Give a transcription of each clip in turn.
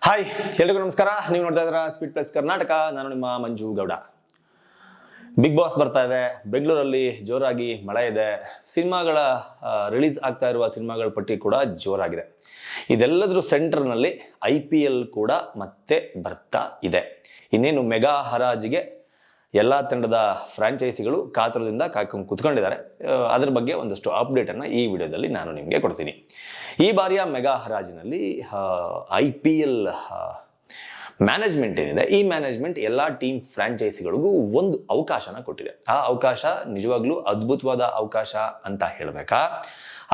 Hi ಎಲ್ರಿಗೂ ನಮಸ್ಕಾರ. ನೀವು ನೋಡ್ತಾ ಇದ್ದೀರಾ ಸ್ಪೀಡ್ ಪ್ಲಸ್ ಕರ್ನಾಟಕ. ನಾನು ನಿಮ್ಮ ಮಂಜು ಗೌಡ. ಬಿಗ್ ಬಾಸ್ ಬರ್ತಾ ಇದೆ. ಬೆಂಗಳೂರಲ್ಲಿ ಜೋರಾಗಿ ಮಳೆ ಇದೆ. ಸಿನಿಮಾಗಳ ರಿಲೀಸ್ ಆಗ್ತಾ ಇರುವ ಸಿನಿಮಾಗಳ ಪಟ್ಟಿ ಕೂಡ ಜೋರಾಗಿದೆ. ಇದೆಲ್ಲದರ ಸೆಂಟರ್ನಲ್ಲಿ IPL ಕೂಡ ಮತ್ತೆ ಬರ್ತಾ ಇದೆ. ಇನ್ನೇನು ಮೆಗಾ ಹರಾಜಿಗೆ ಎಲ್ಲ ತಂಡದ ಫ್ರಾಂಚೈಸಿಗಳು ಕಾತುರದಿಂದ ಕಾಯ್ಕೊಂಡು ಕೂತ್ಕೊಂಡಿದ್ದಾರೆ. ಅದರ ಬಗ್ಗೆ ಒಂದಷ್ಟು ಅಪ್ಡೇಟನ್ನು ಈ ವಿಡಿಯೋದಲ್ಲಿ ನಾನು ನಿಮಗೆ ಕೊಡ್ತೀನಿ. ಈ ಬಾರಿಯ ಮೆಗಾ ಹರಾಜಿನಲ್ಲಿ IPL ಮ್ಯಾನೇಜ್ಮೆಂಟ್ ಏನಿದೆ, ಈ ಮ್ಯಾನೇಜ್ಮೆಂಟ್ ಎಲ್ಲ ಟೀಮ್ ಫ್ರಾಂಚೈಸಿಗಳಿಗೂ ಒಂದು ಅವಕಾಶನ ಕೊಟ್ಟಿದೆ. ಆ ಅವಕಾಶ ನಿಜವಾಗ್ಲೂ ಅದ್ಭುತವಾದ ಅವಕಾಶ ಅಂತ ಹೇಳಬೇಕಾ,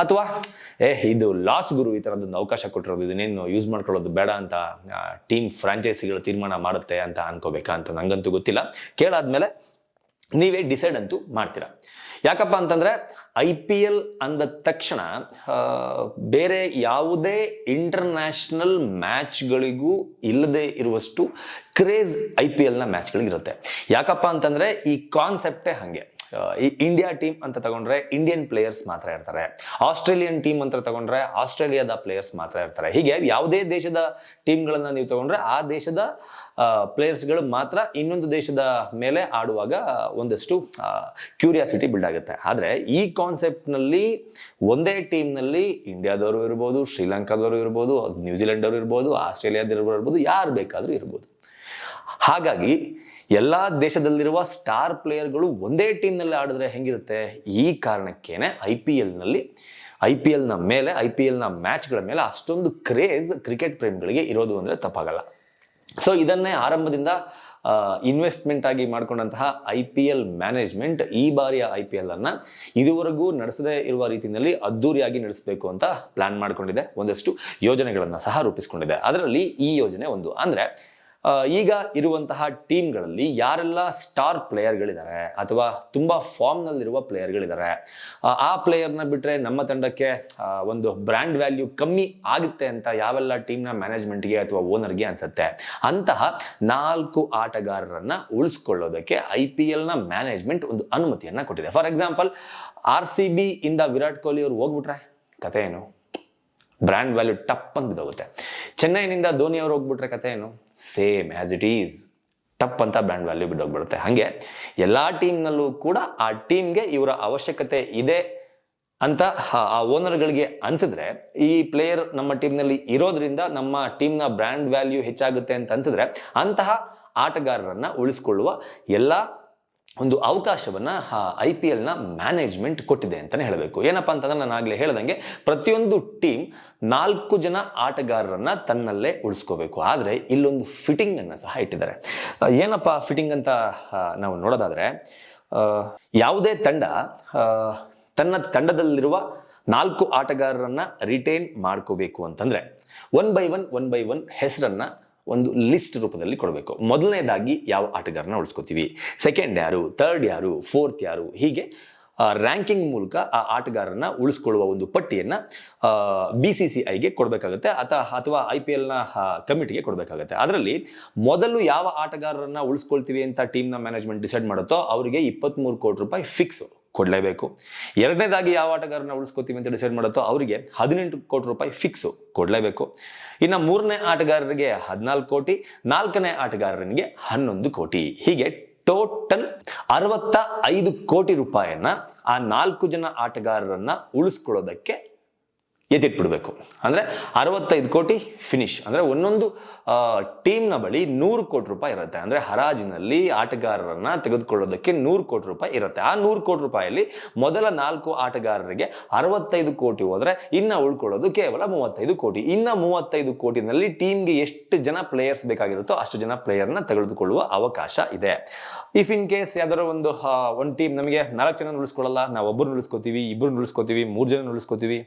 ಅಥವಾ ಇದು ಲಾಸ್ ಗುರು ಈ ಥರದ್ದೊಂದು ಅವಕಾಶ ಕೊಟ್ಟಿರೋದು, ಇದನ್ನೇನು ಯೂಸ್ ಮಾಡ್ಕೊಳ್ಳೋದು ಬೇಡ ಅಂತ ಟೀಮ್ ಫ್ರಾಂಚೈಸಿಗಳು ತೀರ್ಮಾನ ಮಾಡುತ್ತೆ ಅಂತ ಅನ್ಕೋಬೇಕಾ ಅಂತ ನಂಗಂತೂ ಗೊತ್ತಿಲ್ಲ. ಕೇಳಾದ್ಮೇಲೆ ನೀವೇ ಡಿಸೈಡ್ ಅಂತೂ ಮಾಡ್ತೀರಾ. ಯಾಕಪ್ಪ ಅಂತಂದರೆ IPL ಅಂದ ತಕ್ಷಣ ಬೇರೆ ಯಾವುದೇ ಇಂಟರ್ನ್ಯಾಷನಲ್ ಮ್ಯಾಚ್ಗಳಿಗೂ ಇಲ್ಲದೆ ಇರುವಷ್ಟು ಕ್ರೇಜ್ IPLನ ಮ್ಯಾಚ್ಗಳಿಗಿರುತ್ತೆ. ಯಾಕಪ್ಪ ಅಂತಂದರೆ ಈ ಕಾನ್ಸೆಪ್ಟೇ ಹಾಗೆ. ಈ ಇಂಡಿಯಾ ಟೀಮ್ ಅಂತ ತಗೊಂಡ್ರೆ ಇಂಡಿಯನ್ ಪ್ಲೇಯರ್ಸ್ ಮಾತ್ರ ಇರ್ತಾರೆ. ಆಸ್ಟ್ರೇಲಿಯನ್ ಟೀಮ್ ಅಂತ ತಗೊಂಡ್ರೆ ಆಸ್ಟ್ರೇಲಿಯಾದ ಪ್ಲೇಯರ್ಸ್ ಮಾತ್ರ ಇರ್ತಾರೆ. ಹೀಗೆ ಯಾವುದೇ ದೇಶದ ಟೀಮ್ಗಳನ್ನು ನೀವು ತಗೊಂಡ್ರೆ ಆ ದೇಶದ ಪ್ಲೇಯರ್ಸ್ಗಳು ಮಾತ್ರ ಇನ್ನೊಂದು ದೇಶದ ಮೇಲೆ ಆಡುವಾಗ ಒಂದಷ್ಟು ಕ್ಯೂರಿಯಾಸಿಟಿ ಬಿಲ್ಡ್ ಆಗುತ್ತೆ. ಆದರೆ ಈ ಕಾನ್ಸೆಪ್ಟ್ನಲ್ಲಿ ಒಂದೇ ಟೀಮ್ನಲ್ಲಿ ಇಂಡಿಯಾದವರು ಇರ್ಬೋದು, ಶ್ರೀಲಂಕಾದವರು ಇರ್ಬೋದು, ನ್ಯೂಜಿಲೆಂಡವರು ಇರ್ಬೋದು, ಆಸ್ಟ್ರೇಲಿಯಾದವರು ಇರ್ಬೋದು, ಯಾರು ಬೇಕಾದರೂ ಇರ್ಬೋದು. ಹಾಗಾಗಿ ಎಲ್ಲ ದೇಶದಲ್ಲಿರುವ ಸ್ಟಾರ್ ಪ್ಲೇಯರ್ಗಳು ಒಂದೇ ಟೀಮ್ನಲ್ಲಿ ಆಡಿದ್ರೆ ಹೆಂಗಿರುತ್ತೆ? ಈ ಕಾರಣಕ್ಕೇನೆ IPLನ ಮೇಲೆ, IPLನ ಮ್ಯಾಚ್ಗಳ ಮೇಲೆ ಅಷ್ಟೊಂದು ಕ್ರೇಜ್ ಕ್ರಿಕೆಟ್ ಪ್ರೇಮಿಗಳಿಗೆ ಇರೋದು ಅಂದರೆ ತಪ್ಪಾಗಲ್ಲ. ಸೊ ಇದನ್ನೇ ಆರಂಭದಿಂದ ಇನ್ವೆಸ್ಟ್ಮೆಂಟ್ ಆಗಿ ಮಾಡಿಕೊಂಡಂತಹ IPL ಮ್ಯಾನೇಜ್ಮೆಂಟ್ ಈ ಬಾರಿಯ IPLನ್ನು ಇದುವರೆಗೂ ನಡೆಸದೇ ಇರುವ ರೀತಿಯಲ್ಲಿ ಅದ್ದೂರಿಯಾಗಿ ನಡೆಸಬೇಕು ಅಂತ ಪ್ಲಾನ್ ಮಾಡಿಕೊಂಡಿದೆ. ಒಂದಷ್ಟು ಯೋಜನೆಗಳನ್ನು ಸಹ ರೂಪಿಸ್ಕೊಂಡಿದೆ. ಅದರಲ್ಲಿ ಈ ಯೋಜನೆ ಒಂದು. ಅಂದರೆ ಈಗ ಇರುವಂತಹ ಟೀಮ್ಗಳಲ್ಲಿ ಯಾರೆಲ್ಲ ಸ್ಟಾರ್ ಪ್ಲೇಯರ್ಗಳಿದ್ದಾರೆ ಅಥವಾ ತುಂಬ ಫಾರ್ಮ್ನಲ್ಲಿರುವ ಪ್ಲೇಯರ್ಗಳಿದ್ದಾರೆ, ಆ ಪ್ಲೇಯರ್ನ ಬಿಟ್ಟರೆ ನಮ್ಮ ತಂಡಕ್ಕೆ ಒಂದು ಬ್ರ್ಯಾಂಡ್ ವ್ಯಾಲ್ಯೂ ಕಮ್ಮಿ ಆಗುತ್ತೆ ಅಂತ ಯಾವೆಲ್ಲ ಟೀಮ್ನ ಮ್ಯಾನೇಜ್ಮೆಂಟ್ಗೆ ಅಥವಾ ಓನರ್ಗೆ ಅನಿಸುತ್ತೆ, ಅಂತಹ 4 ಆಟಗಾರರನ್ನು ಉಳಿಸ್ಕೊಳ್ಳೋದಕ್ಕೆ IPLನ ಮ್ಯಾನೇಜ್ಮೆಂಟ್ ಒಂದು ಅನುಮತಿಯನ್ನು ಕೊಟ್ಟಿದೆ. ಫಾರ್ ಎಕ್ಸಾಂಪಲ್ RCB ಇಂದ ವಿರಾಟ್ ಕೊಹ್ಲಿ ಅವರು ಹೋಗ್ಬಿಟ್ರೆ ಕತೆ ಏನು? ಬ್ರ್ಯಾಂಡ್ ವ್ಯಾಲ್ಯೂ ಟಪ್ ಅಂತ ಬಿದ್ದೋಗುತ್ತೆ. ಚೆನ್ನೈನಿಂದ ಧೋನಿ ಅವರು ಹೋಗ್ಬಿಟ್ರೆ ಕತೆ ಏನು? ಸೇಮ್ ಆ್ಯಸ್ ಇಟ್ ಈಸ್, ಟಪ್ ಅಂತ ಬ್ರ್ಯಾಂಡ್ ವ್ಯಾಲ್ಯೂ ಬಿದ್ದೋಗ್ಬಿಡುತ್ತೆ. ಹಾಗೆ ಎಲ್ಲ ಟೀಮ್ನಲ್ಲೂ ಕೂಡ ಆ ಟೀಮ್ಗೆ ಇವರ ಅವಶ್ಯಕತೆ ಇದೆ ಅಂತ ಆ ಓನರ್ಗಳಿಗೆ ಅನ್ಸಿದ್ರೆ, ಈ ಪ್ಲೇಯರ್ ನಮ್ಮ ಟೀಮ್ನಲ್ಲಿ ಇರೋದ್ರಿಂದ ನಮ್ಮ ಟೀಮ್ನ ಬ್ರ್ಯಾಂಡ್ ವ್ಯಾಲ್ಯೂ ಹೆಚ್ಚಾಗುತ್ತೆ ಅಂತ ಅನ್ಸಿದ್ರೆ, ಅಂತಹ ಆಟಗಾರರನ್ನು ಉಳಿಸ್ಕೊಳ್ಳುವ ಎಲ್ಲ ಒಂದು ಅವಕಾಶವನ್ನು IPLನ ಮ್ಯಾನೇಜ್ಮೆಂಟ್ ಕೊಟ್ಟಿದೆ ಅಂತಲೇ ಹೇಳಬೇಕು. ಏನಪ್ಪ ಅಂತಂದ್ರೆ, ನಾನು ಆಗಲೇ ಹೇಳ್ದಂಗೆ ಪ್ರತಿಯೊಂದು ಟೀಮ್ 4 ಜನ ಆಟಗಾರರನ್ನು ತನ್ನಲ್ಲೇ ಉಳಿಸ್ಕೋಬೇಕು. ಆದರೆ ಇಲ್ಲೊಂದು ಫಿಟ್ಟಿಂಗನ್ನು ಸಹ ಇಟ್ಟಿದ್ದಾರೆ. ಏನಪ್ಪ ಫಿಟ್ಟಿಂಗ್ ಅಂತ ನಾವು ನೋಡೋದಾದರೆ, ಯಾವುದೇ ತಂಡ ತನ್ನ ತಂಡದಲ್ಲಿರುವ 4 ಆಟಗಾರರನ್ನು ರಿಟೈನ್ ಮಾಡ್ಕೋಬೇಕು ಅಂತಂದರೆ ಒನ್ ಬೈ ಒನ್ ಹೆಸರನ್ನು ಒಂದು ಲಿಸ್ಟ್ ರೂಪದಲ್ಲಿ ಕೊಡಬೇಕು. ಮೊದಲನೇದಾಗಿ ಯಾವ ಆಟಗಾರನ ಉಳಿಸ್ಕೋತೀವಿ, ಸೆಕೆಂಡ್ ಯಾರು, ಥರ್ಡ್ ಯಾರು, ಫೋರ್ತ್ ಯಾರು, ಹೀಗೆ ರ್ಯಾಂಕಿಂಗ್ ಮೂಲಕ ಆ ಆಟಗಾರನ ಉಳಿಸ್ಕೊಳ್ಳುವ ಒಂದು ಪಟ್ಟಿಯನ್ನು BCCIಗೆ ಕೊಡಬೇಕಾಗುತ್ತೆ ಅಥವಾ IPLನ ಕಮಿಟಿಗೆ ಕೊಡಬೇಕಾಗುತ್ತೆ. ಅದರಲ್ಲಿ ಮೊದಲು ಯಾವ ಆಟಗಾರರನ್ನ ಉಳಿಸ್ಕೊಳ್ತೀವಿ ಅಂತ ಟೀಮ್ನ ಮ್ಯಾನೇಜ್ಮೆಂಟ್ ಡಿಸೈಡ್ ಮಾಡುತ್ತೋ ಅವರಿಗೆ 23 ಕೋಟಿ ರೂಪಾಯಿ ಫಿಕ್ಸ್ ಕೊಡಲೇಬೇಕು. ಎರಡನೇದಾಗಿ ಯಾವ ಆಟಗಾರನ ಉಳಿಸ್ಕೋತೀವಿ ಅಂತ ಡಿಸೈಡ್ ಮಾಡುತ್ತೋ ಅವರಿಗೆ 18 ಕೋಟಿ ರೂಪಾಯಿ ಫಿಕ್ಸು ಕೊಡಲೇಬೇಕು. ಇನ್ನು 3ನೇ ಆಟಗಾರರಿಗೆ 14 ಕೋಟಿ, 4ನೇ ಆಟಗಾರನಿಗೆ 11 ಕೋಟಿ, ಹೀಗೆ ಟೋಟಲ್ 65 ಕೋಟಿ ರೂಪಾಯಿಯನ್ನ ಆ 4 ಜನ ಆಟಗಾರರನ್ನ ಉಳಿಸ್ಕೊಳ್ಳೋದಕ್ಕೆ ಎತ್ತಿಟ್ಬಿಡ್ಬೇಕು. ಅಂದರೆ 65 ಕೋಟಿ ಫಿನಿಶ್. ಅಂದರೆ ಒಂದೊಂದು ಟೀಮ್ನ ಬಳಿ 100 ಕೋಟಿ ರೂಪಾಯಿ ಇರುತ್ತೆ. ಅಂದರೆ ಹರಾಜಿನಲ್ಲಿ ಆಟಗಾರರನ್ನ ತೆಗೆದುಕೊಳ್ಳೋದಕ್ಕೆ 100 ಕೋಟಿ ರೂಪಾಯಿ ಇರುತ್ತೆ. ಆ 100 ಕೋಟಿ ರೂಪಾಯಿಯಲ್ಲಿ ಮೊದಲ 4 ಆಟಗಾರರಿಗೆ 65 ಕೋಟಿ ಹೋದರೆ ಇನ್ನು ಉಳ್ಕೊಳ್ಳೋದು ಕೇವಲ 35 ಕೋಟಿ. ಇನ್ನು 35 ಕೋಟಿನಲ್ಲಿ ಟೀಮ್ಗೆ ಎಷ್ಟು ಜನ ಪ್ಲೇಯರ್ಸ್ ಬೇಕಾಗಿರುತ್ತೋ ಅಷ್ಟು ಜನ ಪ್ಲೇಯರ್ನ ತೆಗೆದುಕೊಳ್ಳುವ ಅವಕಾಶ ಇದೆ. ಇಫ್ ಇನ್ ಕೇಸ್ ಯಾವ್ದಾದ್ರು ಒಂದು ಟೀಮ್ ನಮಗೆ 4 ಜನ ಉಳಿಸ್ಕೊಳ್ಳಲ್ಲ, ನಾವು ಒಬ್ಬರನ್ನ ಉಳಿಸ್ಕೋತೀವಿ, 2 ಉಳಿಸ್ಕೋತೀವಿ, 3 ಜನ ಉಳಿಸ್ಕೋತೀವಿ,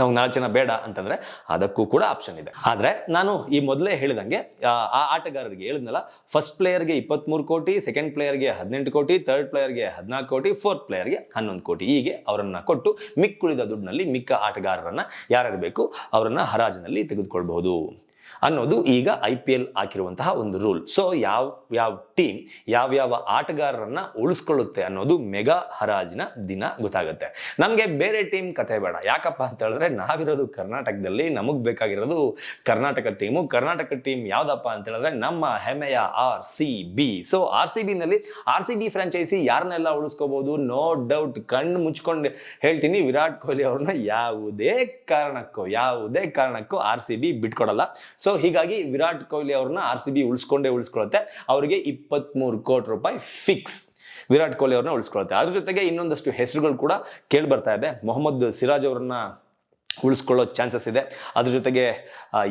ನಾವು 4 ಜನ ಬೇಡ ಅಂತಂದ್ರೆ ಅದಕ್ಕೂ ಕೂಡ ಆಪ್ಷನ್ ಇದೆ. ಆದರೆ ನಾನು ಈ ಮೊದಲೇ ಹೇಳಿದಂಗೆ ಆ ಆಟಗಾರರಿಗೆ ಹೇಳಿದ್ನಲ್ಲ, ಫಸ್ಟ್ ಪ್ಲೇಯರ್ಗೆ 23 ಕೋಟಿ, ಸೆಕೆಂಡ್ ಪ್ಲೇಯರ್ಗೆ 18 ಕೋಟಿ, ಥರ್ಡ್ ಪ್ಲೇಯರ್ಗೆ 14 ಕೋಟಿ, ಫೋರ್ತ್ ಪ್ಲೇಯರ್ಗೆ 11 ಕೋಟಿ, ಹೀಗೆ ಅವರನ್ನ ಕೊಟ್ಟು ಮಿಕ್ಕುಳಿದ ದುಡ್ಡಿನಲ್ಲಿ ಮಿಕ್ಕ ಆಟಗಾರರನ್ನ ಯಾರ್ಯಾರು ಬೇಕು ಅವರನ್ನ ಹರಾಜಿನಲ್ಲಿ ತೆಗೆದುಕೊಳ್ಬಹುದು. ಅನ್ನೋದು ಈಗ IPL ಹಾಕಿರುವಂತಹ ಒಂದು ರೂಲ್. ಸೊ ಯಾವ ಟೀಮ್ ಯಾವ್ಯಾವ ಆಟಗಾರರನ್ನ ಉಳಿಸ್ಕೊಳ್ಳುತ್ತೆ ಅನ್ನೋದು ಮೆಗಾ ಹರಾಜಿನ ದಿನ ಗೊತ್ತಾಗುತ್ತೆ. ನಮಗೆ ಬೇರೆ ಟೀಮ್ ಕತೆ ಬೇಡ. ಯಾಕಪ್ಪ ಅಂತ ಹೇಳಿದ್ರೆ ನಾವಿರೋದು ಕರ್ನಾಟಕದಲ್ಲಿ, ನಮಗ್ ಬೇಕಾಗಿರೋದು ಕರ್ನಾಟಕ ಟೀಮು. ಕರ್ನಾಟಕ ಟೀಮ್ ಯಾವ್ದಪ್ಪ ಅಂತ ಹೇಳಿದ್ರೆ ನಮ್ಮ ಹೆಮ್ಮೆಯ RCB. ಸೊ RCB ಫ್ರಾಂಚೈಸಿ ಯಾರನ್ನೆಲ್ಲ ಉಳಿಸ್ಕೋಬಹುದು? ನೋ ಡೌಟ್, ಕಣ್ಣು ಮುಚ್ಕೊಂಡು ಹೇಳ್ತೀನಿ, ವಿರಾಟ್ ಕೊಹ್ಲಿ ಅವ್ರನ್ನ ಯಾವುದೇ ಕಾರಣಕ್ಕೂ RCB ಬಿಟ್ಕೊಡಲ್ಲ. ಸೊ ಹೀಗಾಗಿ ವಿರಾಟ್ ಕೊಹ್ಲಿ ಅವ್ರನ್ನ RCB ಉಳಿಸ್ಕೊಳ್ಳುತ್ತೆ. ಅವರಿಗೆ 23 ಕೋಟಿ ರೂಪಾಯಿ ಫಿಕ್ಸ್ ವಿರಾಟ್ ಕೊಹ್ಲಿ ಅವ್ರನ್ನ ಉಳಿಸ್ಕೊಳ್ಳುತ್ತೆ. ಅದ್ರ ಜೊತೆಗೆ ಇನ್ನೊಂದಷ್ಟು ಹೆಸರುಗಳು ಕೂಡ ಕೇಳಿ ಬರ್ತಾ ಇದೆ. ಮೊಹಮ್ಮದ್ ಸಿರಾಜ್ ಅವ್ರನ್ನ ಉಳಿಸ್ಕೊಳ್ಳೋ ಚಾನ್ಸಸ್ ಇದೆ. ಅದ್ರ ಜೊತೆಗೆ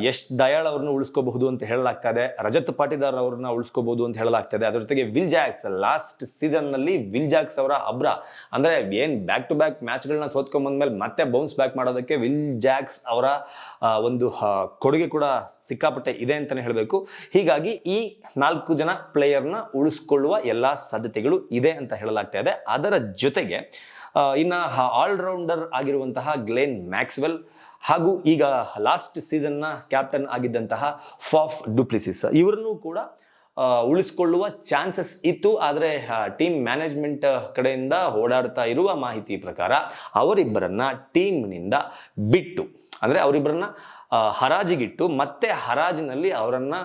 ಯಶ್ ದಯಾಳ್ ಅವ್ರನ್ನ ಉಳಿಸ್ಕೋಬಹುದು ಅಂತ ಹೇಳಲಾಗ್ತಾ ಇದೆ. ರಜತ್ ಪಾಟಿದಾರ್ ಅವ್ರನ್ನ ಉಳಿಸ್ಕೋಬಹುದು ಅಂತ ಹೇಳಲಾಗ್ತಾ ಇದೆ. ಅದ್ರ ಜೊತೆಗೆ ವಿಲ್ ಜಾಕ್ಸ್, ಲಾಸ್ಟ್ ಸೀಸನ್ ನಲ್ಲಿ ವಿಲ್ ಜಾಕ್ಸ್ ಅವರ ಅಬ್ರಾ, ಅಂದ್ರೆ ಏನ್ ಬ್ಯಾಕ್ ಟು ಬ್ಯಾಕ್ ಮ್ಯಾಚ್ಗಳನ್ನ ಸೋತ್ಕೊಂಡ್ ಬಂದ್ಮೇಲೆ ಮತ್ತೆ ಬೌನ್ಸ್ ಬ್ಯಾಕ್ ಮಾಡೋದಕ್ಕೆ ವಿಲ್ ಜಾಕ್ಸ್ ಅವರ ಒಂದು ಕೊಡುಗೆ ಕೂಡ ಸಿಕ್ಕಾಪಟ್ಟೆ ಇದೆ ಅಂತಾನೆ ಹೇಳಬೇಕು. ಹೀಗಾಗಿ ಈ 4 ಜನ ಪ್ಲೇಯರ್ನ ಉಳಿಸ್ಕೊಳ್ಳುವ ಎಲ್ಲಾ ಸಾಧ್ಯತೆಗಳು ಇದೆ ಅಂತ ಹೇಳಲಾಗ್ತಾ ಇದೆ. ಅದರ ಜೊತೆಗೆ ಇನ್ನು ಆಲ್ರೌಂಡರ್ ಆಗಿರುವಂತಹ ಗ್ಲೆನ್ ಮ್ಯಾಕ್ಸ್ವೆಲ್ ಹಾಗೂ ಈಗ ಲಾಸ್ಟ್ ಸೀಸನ್ನ ಕ್ಯಾಪ್ಟನ್ ಆಗಿದ್ದಂತಹ ಫಾಫ್ ಡುಪ್ಲಿಸಿಸ್, ಇವರನ್ನು ಕೂಡ ಉಳಿಸ್ಕೊಳ್ಳುವ ಚಾನ್ಸಸ್ ಇತ್ತು. ಆದರೆ ಟೀಮ್ ಮ್ಯಾನೇಜ್ಮೆಂಟ್ ಕಡೆಯಿಂದ ಓಡಾಡ್ತಾ ಇರುವ ಮಾಹಿತಿ ಪ್ರಕಾರ ಅವರಿಬ್ಬರನ್ನ ಟೀಮ್ನಿಂದ ಬಿಟ್ಟು, ಅಂದರೆ ಅವರಿಬ್ಬರನ್ನ ಹರಾಜಿಗಿಟ್ಟು ಮತ್ತೆ ಹರಾಜಿನಲ್ಲಿ ಅವರನ್ನ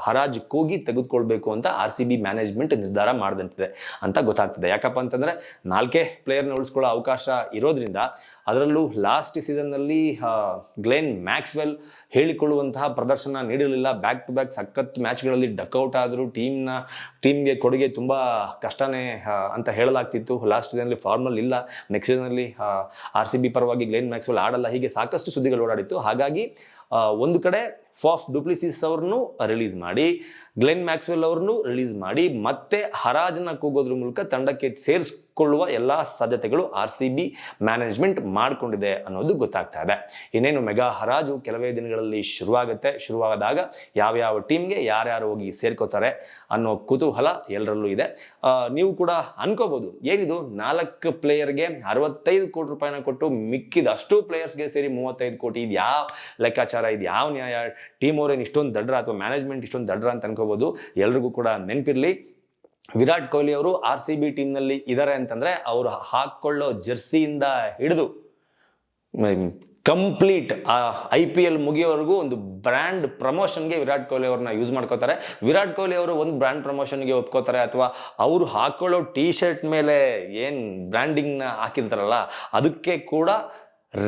ಹರಾಜು ಕೂಗಿ ತೆಗೆದುಕೊಳ್ಬೇಕು ಅಂತ RCB ಮ್ಯಾನೇಜ್ಮೆಂಟ್ ನಿರ್ಧಾರ ಮಾಡಿದಂತಿದೆ ಅಂತ ಗೊತ್ತಾಗ್ತದೆ. ಯಾಕಪ್ಪ ಅಂತಂದ್ರೆ 4 ಪ್ಲೇಯರ್ನ ಉಳಿಸ್ಕೊಳ್ಳೋ ಅವಕಾಶ ಇರೋದ್ರಿಂದ, ಅದರಲ್ಲೂ ಲಾಸ್ಟ್ ಸೀಸನ್ನಲ್ಲಿ ಗ್ಲೆನ್ ಮ್ಯಾಕ್ಸ್ವೆಲ್ ಹೇಳಿಕೊಳ್ಳುವಂತಹ ಪ್ರದರ್ಶನ ನೀಡಲಿಲ್ಲ. ಬ್ಯಾಕ್ ಟು ಬ್ಯಾಕ್ ಸಖತ್ ಮ್ಯಾಚ್ಗಳಲ್ಲಿ ಡಕ್ಔಟ್ ಆದರೂ ಟೀಮ್ಗೆ ಕೊಡುಗೆ ತುಂಬ ಕಷ್ಟನೇ ಅಂತ ಹೇಳಲಾಗ್ತಿತ್ತು. ಲಾಸ್ಟ್ ಸೀಸನ್ನಲ್ಲಿ ಫಾರ್ಮಲ್ ಇಲ್ಲ, ನೆಕ್ಸ್ಟ್ ಸೀಸನ್ನಲ್ಲಿ RCB ಪರವಾಗಿ ಗ್ಲೆನ್ ಮ್ಯಾಕ್ಸ್ವೆಲ್ ಆಡಲ್ಲ, ಹೀಗೆ ಸಾಕಷ್ಟು ಸುದ್ದಿಗಳು ಓಡಾಡಿತ್ತು. ಹಾಗಾಗಿ ಒಂದು ಕಡೆ ಫಾಫ್ ಡುಪ್ಲಿಸಿಸ್ ಅವ್ರನ್ನು ರಿಲೀಸ್ ಮಾಡಿ, ಗ್ಲೆನ್ ಮ್ಯಾಕ್ಸ್ವೆಲ್ ಅವ್ರನ್ನು ರಿಲೀಸ್ ಮಾಡಿ, ಮತ್ತೆ ಹರಾಜನ್ನ ಕೂಗೋದ್ರ ಮೂಲಕ ತಂಡಕ್ಕೆ ಸೇರಿಸಿಕೊಳ್ಳುವ ಎಲ್ಲ ಸಾಧ್ಯತೆಗಳು RCB ಮ್ಯಾನೇಜ್ಮೆಂಟ್ ಮಾಡಿಕೊಂಡಿದೆ ಅನ್ನೋದು ಗೊತ್ತಾಗ್ತಾ ಇದೆ. ಇನ್ನೇನು ಮೆಗಾ ಹರಾಜು ಕೆಲವೇ ದಿನಗಳಲ್ಲಿ ಶುರುವಾದಾಗ ಯಾವ್ಯಾವ ಟೀಮ್ಗೆ ಯಾರ್ಯಾರು ಹೋಗಿ ಸೇರ್ಕೋತಾರೆ ಅನ್ನೋ ಕುತೂಹಲ ಎಲ್ಲರಲ್ಲೂ ಇದೆ. ನೀವು ಕೂಡ ಅನ್ಕೋಬಹುದು, ಏನಿದು 4 ಪ್ಲೇಯರ್ಗೆ 65 ಕೋಟಿ ರೂಪಾಯಿನ ಕೊಟ್ಟು ಮಿಕ್ಕಿದ ಅಷ್ಟು ಪ್ಲೇಯರ್ಸ್ಗೆ ಸೇರಿ 35 ಕೋಟಿ, ಇದು ಯಾವ ಲೆಕ್ಕಾಚಾರ, ಇದು ಯಾವ ನ್ಯಾಯ? ಟೀಮ್ ಅವ್ರೇನು ಇಷ್ಟೊಂದು ದಡ್ರ ಅಥವಾ ಮ್ಯಾನೇಜ್ಮೆಂಟ್ ಇಷ್ಟೊಂದು ದಡ್ರ ಅಂತ ಅನ್ಕೋಬಹುದು. ಎಲ್ರಿಗೂ ಕೂಡ ನೆನಪಿರ್ಲಿ, ವಿರಾಟ್ ಕೊಹ್ಲಿ ಅವರು RCB ಟೀಮ್ನಲ್ಲಿ ಇದ್ದಾರೆ ಅಂತಂದ್ರೆ ಅವರು ಹಾಕೊಳ್ಳೋ ಜರ್ಸಿಯಿಂದ ಹಿಡಿದು ಕಂಪ್ಲೀಟ್ IPL ಮುಗಿಯೋವರೆಗೂ ಒಂದು ಬ್ರ್ಯಾಂಡ್ ಪ್ರಮೋಷನ್ಗೆ ವಿರಾಟ್ ಕೊಹ್ಲಿ ಅವ್ರನ್ನ ಯೂಸ್ ಮಾಡ್ಕೋತಾರೆ. ವಿರಾಟ್ ಕೊಹ್ಲಿ ಅವರು ಒಂದು ಬ್ರ್ಯಾಂಡ್ ಪ್ರಮೋಷನ್ಗೆ ಒಪ್ಕೋತಾರೆ, ಅಥವಾ ಅವರು ಹಾಕೊಳ್ಳೋ ಟೀ ಶರ್ಟ್ ಮೇಲೆ ಏನು ಬ್ರ್ಯಾಂಡಿಂಗ್ನ ಹಾಕಿರ್ತಾರಲ್ಲ ಅದಕ್ಕೆ ಕೂಡ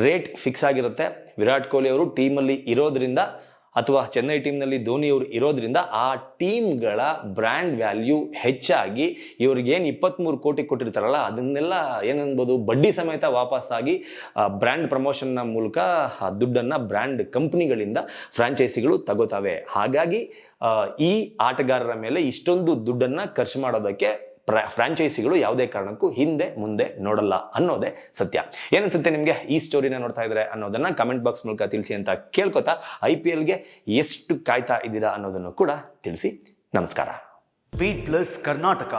ರೇಟ್ ಫಿಕ್ಸ್ ಆಗಿರುತ್ತೆ. ವಿರಾಟ್ ಕೊಹ್ಲಿ ಅವರು ಟೀಮಲ್ಲಿ ಇರೋದ್ರಿಂದ ಅಥವಾ ಚೆನ್ನೈ ಟೀಮ್ನಲ್ಲಿ ಧೋನಿ ಅವರು ಇರೋದ್ರಿಂದ ಆ ಟೀಮ್ಗಳ ಬ್ರ್ಯಾಂಡ್ ವ್ಯಾಲ್ಯೂ ಹೆಚ್ಚಾಗಿ ಇವ್ರಿಗೇನು 23 ಕೋಟಿ ಕೊಟ್ಟಿರ್ತಾರಲ್ಲ ಅದನ್ನೆಲ್ಲ ಏನನ್ಬೋದು ಬಡ್ಡಿ ಸಮೇತ ವಾಪಸ್ಸಾಗಿ ಬ್ರ್ಯಾಂಡ್ ಪ್ರಮೋಷನ್ನ ಮೂಲಕ ದುಡ್ಡನ್ನು ಬ್ರ್ಯಾಂಡ್ ಕಂಪ್ನಿಗಳಿಂದ ಫ್ರಾಂಚೈಸಿಗಳು ತಗೋತಾವೆ. ಹಾಗಾಗಿ ಈ ಆಟಗಾರರ ಮೇಲೆ ಇಷ್ಟೊಂದು ದುಡ್ಡನ್ನು ಖರ್ಚು ಮಾಡೋದಕ್ಕೆ ಫ್ರಾಂಚೈಸಿಗಳು ಯಾವುದೇ ಕಾರಣಕ್ಕೂ ಹಿಂದೆ ಮುಂದೆ ನೋಡಲ್ಲ ಅನ್ನೋದೇ ಸತ್ಯ. ಏನನ್ಸುತ್ತೆ ನಿಮಗೆ ಈ ಸ್ಟೋರಿನ ನೋಡ್ತಾ ಇದ್ರೆ ಅನ್ನೋದನ್ನ ಕಮೆಂಟ್ ಬಾಕ್ಸ್ ಮೂಲಕ ತಿಳಿಸಿ ಅಂತ ಕೇಳ್ಕೊತಾ IPLಗೆ ಎಷ್ಟು ಕಾಯ್ತಾ ಇದ್ದೀರಾ ಅನ್ನೋದನ್ನು ಕೂಡ ತಿಳಿಸಿ. ನಮಸ್ಕಾರ. Beat plus Karnataka.